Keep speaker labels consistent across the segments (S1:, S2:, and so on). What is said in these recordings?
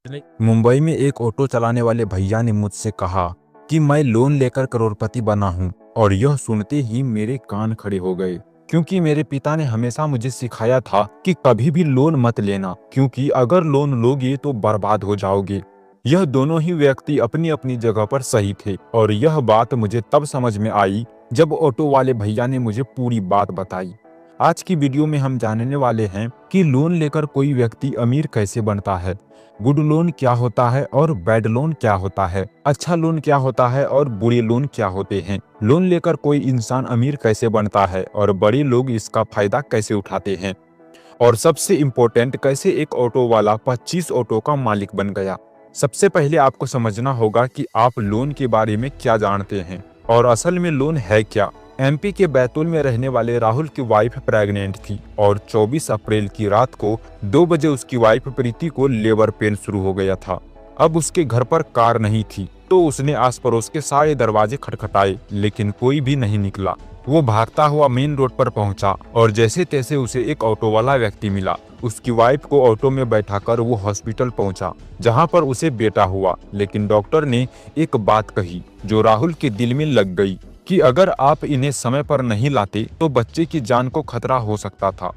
S1: मुंबई में एक ऑटो चलाने वाले भैया ने मुझसे कहा कि मैं लोन लेकर करोड़पति बना हूं और यह सुनते ही मेरे कान खड़े हो गए, क्योंकि मेरे पिता ने हमेशा मुझे सिखाया था कि कभी भी लोन मत लेना, क्योंकि अगर लोन लोगे तो बर्बाद हो जाओगे। यह दोनों ही व्यक्ति अपनी अपनी जगह पर सही थे और यह बात मुझे तब समझ में आई जब ऑटो वाले भैया ने मुझे पूरी बात बताई। आज की वीडियो में हम जानने वाले हैं कि लोन लेकर कोई व्यक्ति अमीर कैसे बनता है, गुड लोन क्या होता है और बैड लोन क्या होता है, अच्छा लोन क्या होता है और बुरे लोन क्या होते हैं, लोन लेकर कोई इंसान अमीर कैसे बनता है और बड़े लोग इसका फायदा कैसे उठाते हैं, और सबसे इम्पोर्टेंट कैसे एक ऑटो वाला 25 ऑटो का मालिक बन गया। सबसे पहले आपको समझना होगा कि आप लोन के बारे में क्या जानते हैं और असल में लोन है क्या। एमपी के बैतूल में रहने वाले राहुल की वाइफ प्रेग्नेंट थी और 24 अप्रैल की रात को 2 बजे उसकी वाइफ प्रीति को लेबर पेन शुरू हो गया था। अब उसके घर पर कार नहीं थी तो उसने आस पड़ोस के सारे दरवाजे खटखटाए, लेकिन कोई भी नहीं निकला। वो भागता हुआ मेन रोड पर पहुंचा और जैसे तैसे उसे एक ऑटो वाला व्यक्ति मिला। उसकी वाइफ को ऑटो में बैठाकर वो हॉस्पिटल पहुंचा, जहां पर उसे बेटा हुआ। लेकिन डॉक्टर ने एक बात कही जो राहुल के दिल में लग गई कि अगर आप इन्हें समय पर नहीं लाते तो बच्चे की जान को खतरा हो सकता था।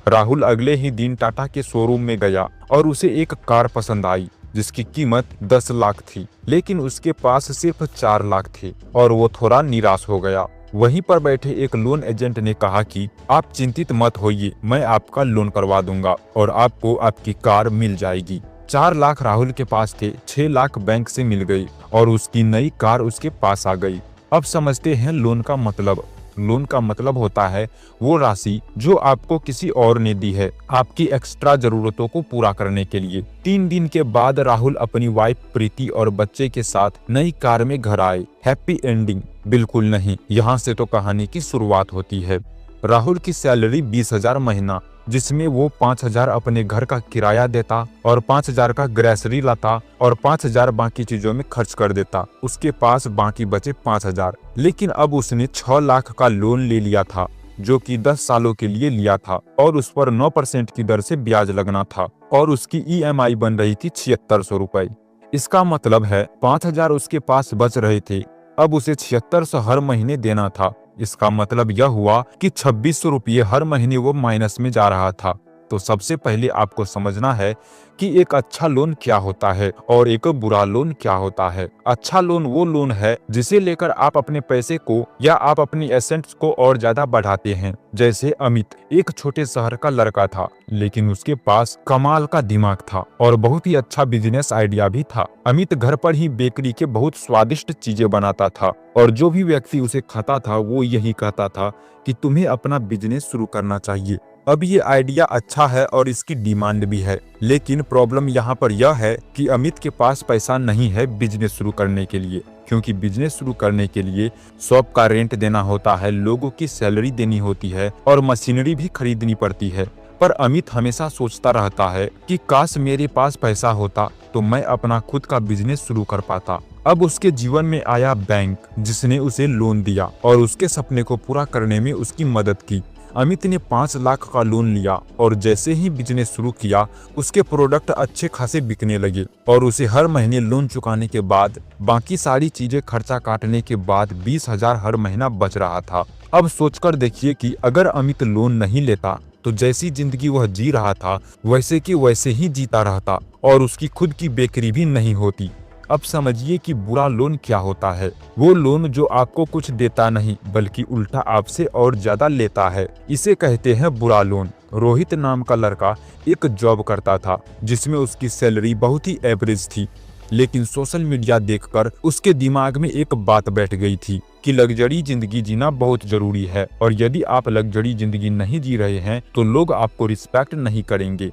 S1: राहुल अगले ही दिन टाटा के शोरूम में गया और उसे एक कार पसंद आई जिसकी कीमत 10 लाख थी, लेकिन उसके पास सिर्फ 4 लाख थे और वो थोड़ा निराश हो गया। वहीं पर बैठे एक लोन एजेंट ने कहा कि आप चिंतित मत होइए, मैं आपका लोन करवा दूंगा और आपको आपकी कार मिल जाएगी। 4 लाख राहुल के पास थे, 6 लाख बैंक से मिल गई और उसकी नई कार उसके पास आ गई। अब समझते हैं लोन का मतलब। लोन का मतलब होता है वो राशि जो आपको किसी और ने दी है आपकी एक्स्ट्रा जरूरतों को पूरा करने के लिए। 3 दिन के बाद राहुल अपनी वाइफ प्रीति और बच्चे के साथ नई कार में घर आए। Happy ending? बिल्कुल नहीं, यहाँ से तो कहानी की शुरुआत होती है। राहुल की सैलरी 20,000 महीना, जिसमें वो 5,000 अपने घर का किराया देता और 5,000 का ग्रेसरी लाता और 5,000 बाकी चीजों में खर्च कर देता। उसके पास बाकी बचे 5,000। लेकिन अब उसने 6 लाख का लोन ले लिया था जो कि 10 सालों के लिए लिया था और उस पर 9% की दर से ब्याज लगना था और उसकी ईएमआई बन रही थी 7600 रुपए। इसका मतलब है 5,000 उसके पास बच रहे थे, अब उसे 7600 हर महीने देना था। इसका मतलब यह हुआ कि 2600 रुपये हर महीने वो माइनस में जा रहा था। तो सबसे पहले आपको समझना है कि एक अच्छा लोन क्या होता है और एक बुरा लोन क्या होता है। अच्छा लोन वो लोन है जिसे लेकर आप अपने पैसे को या आप अपनी एसेट्स को और ज्यादा बढ़ाते हैं। जैसे अमित एक छोटे शहर का लड़का था, लेकिन उसके पास कमाल का दिमाग था और बहुत ही अच्छा बिजनेस आइडिया भी था। अमित घर पर ही बेकरी के बहुत स्वादिष्ट चीजें बनाता था और जो भी व्यक्ति उसे खाता था वो यही कहता था कि तुम्हें अपना बिजनेस शुरू करना चाहिए। अब ये आइडिया अच्छा है और इसकी डिमांड भी है, लेकिन प्रॉब्लम यहाँ पर यह है कि अमित के पास पैसा नहीं है बिजनेस शुरू करने के लिए, क्योंकि बिजनेस शुरू करने के लिए शॉप का रेंट देना होता है, लोगों की सैलरी देनी होती है और मशीनरी भी खरीदनी पड़ती है। पर अमित हमेशा सोचता रहता है कि काश मेरे पास पैसा होता तो मैं अपना खुद का बिजनेस शुरू कर पाता। अब उसके जीवन में आया बैंक, जिसने उसे लोन दिया और उसके सपने को पूरा करने में उसकी मदद की। अमित ने 5 लाख का लोन लिया और जैसे ही बिजनेस शुरू किया उसके प्रोडक्ट अच्छे खासे बिकने लगे और उसे हर महीने लोन चुकाने के बाद बाकी सारी चीजें खर्चा काटने के बाद 20,000 हर महीना बच रहा था। अब सोचकर देखिए कि अगर अमित लोन नहीं लेता तो जैसी जिंदगी वह जी रहा था वैसे की वैसे ही जीता रहता और उसकी खुद की बेकरी भी नहीं होती। अब समझिए कि बुरा लोन क्या होता है। वो लोन जो आपको कुछ देता नहीं बल्कि उल्टा आपसे और ज्यादा लेता है, इसे कहते हैं बुरा लोन। रोहित नाम का लड़का एक जॉब करता था जिसमें उसकी सैलरी बहुत ही एवरेज थी, लेकिन सोशल मीडिया देखकर उसके दिमाग में एक बात बैठ गई थी कि लग्जरी जिंदगी जीना बहुत जरूरी है और यदि आप लग्जरी जिंदगी नहीं जी रहे हैं तो लोग आपको रिस्पेक्ट नहीं करेंगे।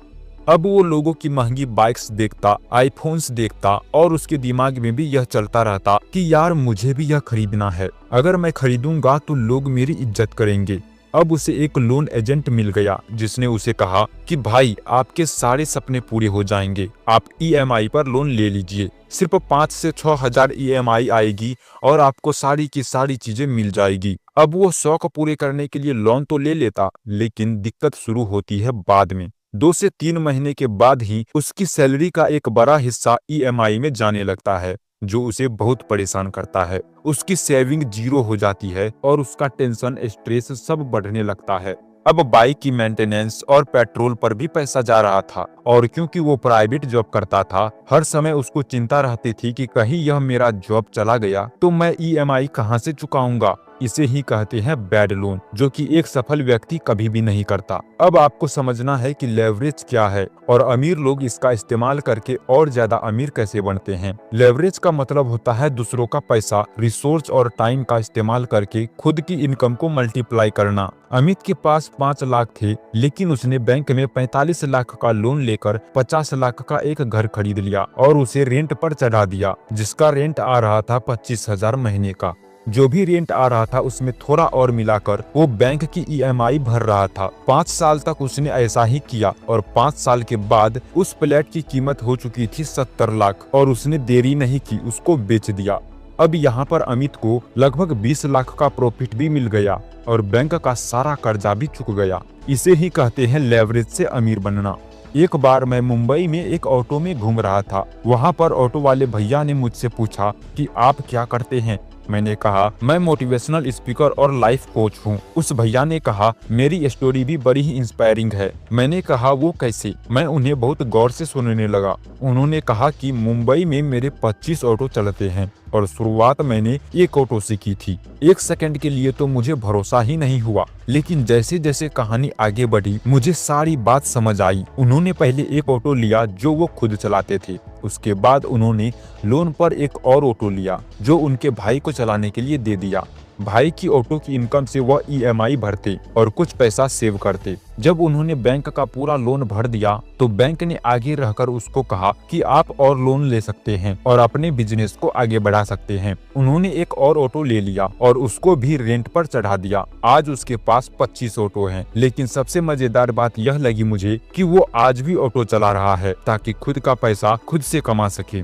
S1: अब वो लोगों की महंगी बाइक्स देखता, आईफोन्स देखता और उसके दिमाग में भी यह चलता रहता कि यार मुझे भी यह खरीदना है, अगर मैं खरीदूंगा तो लोग मेरी इज्जत करेंगे। अब उसे एक लोन एजेंट मिल गया जिसने उसे कहा कि भाई आपके सारे सपने पूरे हो जाएंगे, आप ईएमआई पर लोन ले लीजिए, सिर्फ 5 से 6 हजार ईएमआई आएगी और आपको सारी की सारी चीजें मिल जाएगी। अब वो शौक पूरे करने के लिए लोन तो ले लेता, लेकिन दिक्कत शुरू होती है बाद में। 2 से 3 महीने के बाद ही उसकी सैलरी का एक बड़ा हिस्सा ईएमआई में जाने लगता है, जो उसे बहुत परेशान करता है। उसकी सेविंग जीरो हो जाती है और उसका टेंशन, स्ट्रेस सब बढ़ने लगता है। अब बाइक की मेंटेनेंस और पेट्रोल पर भी पैसा जा रहा था, और क्योंकि वो प्राइवेट जॉब करता था, हर समय उसको चिंता रहती थी कि कहीं यह मेरा जॉब चला गया तो मैं ईएमआई कहां से चुकाऊंगा। इसे ही कहते हैं बैड लोन, जो कि एक सफल व्यक्ति कभी भी नहीं करता। अब आपको समझना है कि लेवरेज क्या है और अमीर लोग इसका इस्तेमाल करके और ज्यादा अमीर कैसे बनते हैं। लेवरेज का मतलब होता है दूसरों का पैसा, रिसोर्स और टाइम का इस्तेमाल करके खुद की इनकम को मल्टीप्लाई करना। अमित के पास 5 लाख थे, लेकिन उसने बैंक में 45 लाख का लोन लेकर 50 लाख का एक घर खरीद लिया और उसे रेंट पर चढ़ा दिया, जिसका रेंट आ रहा था 25,000 महीने का। जो भी रेंट आ रहा था उसमें थोड़ा और मिलाकर वो बैंक की ईएमआई भर रहा था। 5 साल तक उसने ऐसा ही किया और 5 साल के बाद उस फ्लैट की कीमत हो चुकी थी 70 लाख और उसने देरी नहीं की, उसको बेच दिया। अब यहाँ पर अमित को लगभग 20 लाख का प्रॉफिट भी मिल गया और बैंक का सारा कर्जा भी चुक गया। इसे ही कहते हैं लेवरेज से अमीर बनना। एक बार मैं मुंबई में एक ऑटो में घूम रहा था। वहाँ पर ऑटो वाले भैया ने मुझसे पूछा कि आप क्या करते हैं। मैंने कहा मैं मोटिवेशनल स्पीकर और लाइफ कोच हूँ। उस भैया ने कहा मेरी स्टोरी भी बड़ी ही इंस्पायरिंग है। मैंने कहा वो कैसे। मैं उन्हें बहुत गौर से सुनने लगा। उन्होंने कहा कि मुंबई में मेरे 25 ऑटो चलते हैं और शुरुआत मैंने एक ऑटो से की थी। 1 सेकंड के लिए तो मुझे भरोसा ही नहीं हुआ, लेकिन जैसे जैसे कहानी आगे बढ़ी मुझे सारी बात समझ आई। उन्होंने पहले एक ऑटो लिया जो वो खुद चलाते थे। उसके बाद उन्होंने लोन पर एक और ऑटो लिया जो उनके भाई को चलाने के लिए दे दिया। भाई की ऑटो की इनकम से वह ईएमआई भरते और कुछ पैसा सेव करते। जब उन्होंने बैंक का पूरा लोन भर दिया तो बैंक ने आगे रहकर उसको कहा कि आप और लोन ले सकते हैं और अपने बिजनेस को आगे बढ़ा सकते हैं। उन्होंने एक और ऑटो ले लिया और उसको भी रेंट पर चढ़ा दिया। आज उसके पास 25 ऑटो हैं, लेकिन सबसे मजेदार बात यह लगी मुझे कि वो आज भी ऑटो चला रहा है ताकि खुद का पैसा खुद से कमा सके।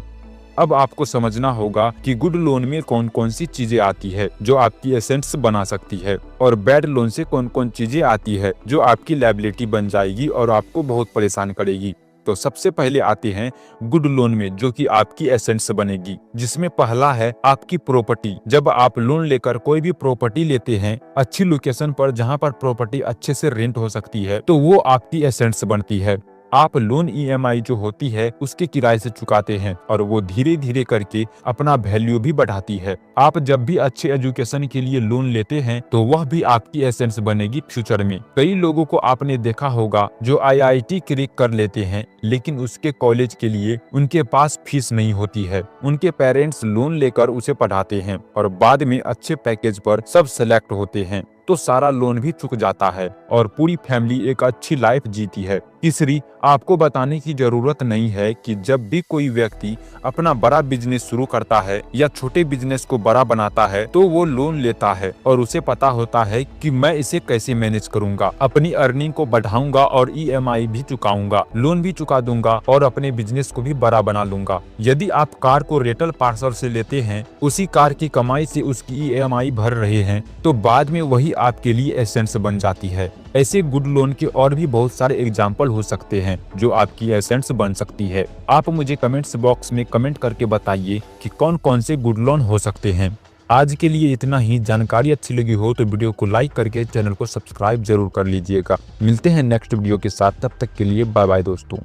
S1: अब आपको समझना होगा कि गुड लोन में कौन कौन सी चीजें आती है जो आपकी एसेट्स बना सकती है, और बैड लोन से कौन कौन चीजें आती है जो आपकी लायबिलिटी बन जाएगी और आपको बहुत परेशान करेगी। तो सबसे पहले आते हैं गुड लोन में, जो कि आपकी एसेट्स बनेगी, जिसमें पहला है आपकी प्रॉपर्टी। जब आप लोन लेकर कोई भी प्रॉपर्टी लेते हैं अच्छी लोकेशन पर जहां पर प्रॉपर्टी अच्छे से रेंट हो सकती है, तो वो आपकी एसेट्स बनती है। आप लोन ईएमआई जो होती है उसके किराए से चुकाते हैं और वो धीरे धीरे करके अपना वैल्यू भी बढ़ाती है। आप जब भी अच्छे एजुकेशन के लिए लोन लेते हैं तो वह भी आपकी एसेंस बनेगी फ्यूचर में। कई लोगों को आपने देखा होगा जो आईआईटी क्रैक कर लेते हैं, लेकिन उसके कॉलेज के लिए उनके पास फीस नहीं होती है। उनके पेरेंट्स लोन लेकर उसे पढ़ाते हैं और बाद में अच्छे पैकेज पर सब सेलेक्ट होते हैं तो सारा लोन भी चुक जाता है और पूरी फैमिली एक अच्छी लाइफ जीती है। तीसरी, आपको बताने की जरूरत नहीं है कि जब भी कोई व्यक्ति अपना बड़ा बिजनेस शुरू करता है या छोटे बिजनेस को बड़ा बनाता है तो वो लोन लेता है और उसे पता होता है कि मैं इसे कैसे मैनेज करूंगा, अपनी अर्निंग को बढ़ाऊंगा और ईएमआई भी चुकाऊंगा, लोन भी चुका दूंगा और अपने बिजनेस को भी बड़ा बना लूंगा। यदि आप कार को रेंटल पार्सल से लेते हैं, उसी कार की कमाई से उसकी ईएमआई भर रहे हैं, तो बाद में वही आपके लिए एसेंस बन जाती है। ऐसे गुड लोन के और भी बहुत सारे एग्जाम्पल हो सकते हैं जो आपकी एसेंस बन सकती है। आप मुझे कमेंट्स बॉक्स में कमेंट करके बताइए कि कौन कौन से गुड लोन हो सकते हैं। आज के लिए इतना ही। जानकारी अच्छी लगी हो तो वीडियो को लाइक करके चैनल को सब्सक्राइब जरूर कर लीजिएगा। मिलते हैं नेक्स्ट वीडियो के साथ, तब तक के लिए बाय बाय दोस्तों।